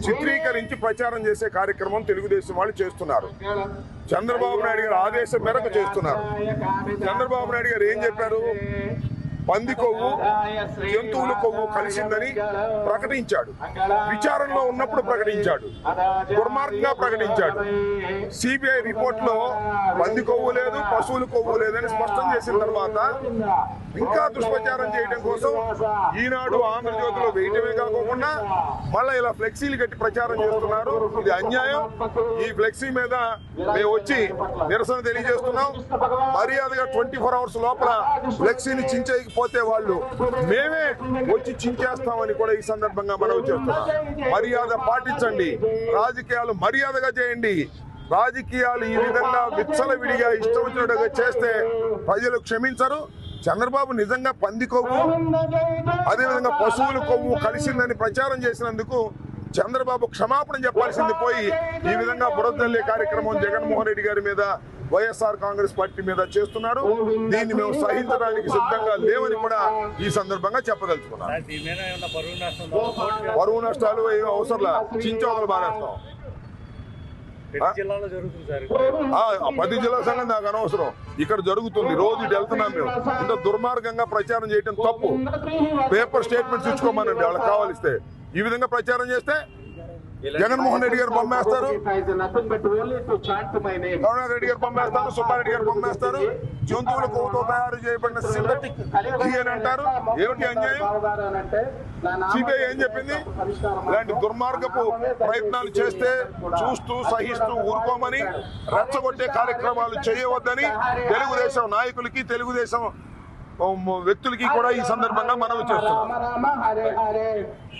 చిత్రీకరించి ప్రచారం చేసే కార్యక్రమం తెలుగుదేశం వాళ్ళు చేస్తున్నారు. చంద్రబాబు నాయుడు గారి ఆదేశం మేరకు చేస్తున్నారు. చంద్రబాబు నాయుడు గారు ఏం చెప్పారు? పంది కొవ్వు జంతువుల కొవ్వు కలిసిందని ప్రకటించాడు. విచారణలో ఉన్నప్పుడు ప్రకటించాడు, దుర్మార్గంగా ప్రకటించాడు. సిబిఐ రిపోర్ట్ లో పంది కొవ్వు లేదు, పశువుల కొవ్వు లేదని స్పష్టం చేసిన తర్వాత ఇంకా దుష్ప్రచారం చేయడం కోసం ఈనాడు ఆంధ్రజ్యోతిలో వేయటమే కాకుండా మళ్ళీ ఇలా ఫ్లెక్సీలు కట్టి ప్రచారం చేస్తున్నారు. ఇది అన్యాయం. ఈ ఫ్లెక్సీ మీద మేము వచ్చి నిరసన తెలియజేస్తున్నాం. మర్యాదగా 24 hours లోపల ఫ్లెక్సీని చించేయకపోతే వాళ్ళు మేమే వచ్చి చించేస్తామని కూడా ఈ సందర్భంగా మనవి చేస్తున్నాం. మర్యాద పాటించండి, రాజకీయాలు మర్యాదగా చేయండి. రాజకీయాలు ఈ విధంగా విచ్చలవిడిగా ఇష్టం వచ్చినట్టుగా చేస్తే ప్రజలు క్షమించరు. చంద్రబాబు నిజంగా పంది కొవ్వు అదేవిధంగా పశువుల కొవ్వు కలిసిందని ప్రచారం చేసినందుకు చంద్రబాబు క్షమాపణ చెప్పాల్సింది పోయి ఈ విధంగా బురదల్లే కార్యక్రమం జగన్మోహన్ రెడ్డి గారి మీద, వైఎస్ఆర్ కాంగ్రెస్ పార్టీ మీద చేస్తున్నారు. దీన్ని మేము సహించడానికి సిద్ధంగా లేవని కూడా ఈ సందర్భంగా చెప్పదలుచుకున్నాం. పరువు నష్టాలు ఏమీ అవసరంలా, చించోదలు బారేస్తాం. 10 జిల్లా సంగతి నాకు అనవసరం. ఇక్కడ జరుగుతుంది, రోజు ఇటు వెళ్తున్నాం. మేము ఇంత దుర్మార్గంగా ప్రచారం చేయడం తప్పు. పేపర్ స్టేట్మెంట్స్ ఇచ్చుకోమనండి వాళ్ళకి కావాలిస్తే. ఈ విధంగా ప్రచారం చేస్తే జగన్మోహన్ రెడ్డి గారు బొమ్మేస్తారు, కరుణాకర్ రెడ్డి గారు బొమ్మేస్తారు, సుబ్బారెడ్డి గారు బొమ్మేస్తారు. జంతువుల కొవ్వుతో తయారు చేయబడిన సింథటిక్ ఘీ అని అంటారు. ఏమిటి అన్యాయం? సిబిఐ ఏం చెప్పింది? ఇలాంటి దుర్మార్గపు ప్రయత్నాలు చేస్తే చూస్తూ సహిస్తూ ఊరుకోమని, రెచ్చగొట్టే కార్యక్రమాలు చేయవద్దని తెలుగుదేశం నాయకులకి, తెలుగుదేశం వ్యక్తులకి కూడా ఈ సందర్భంగా మనవి చేస్తున్నాం.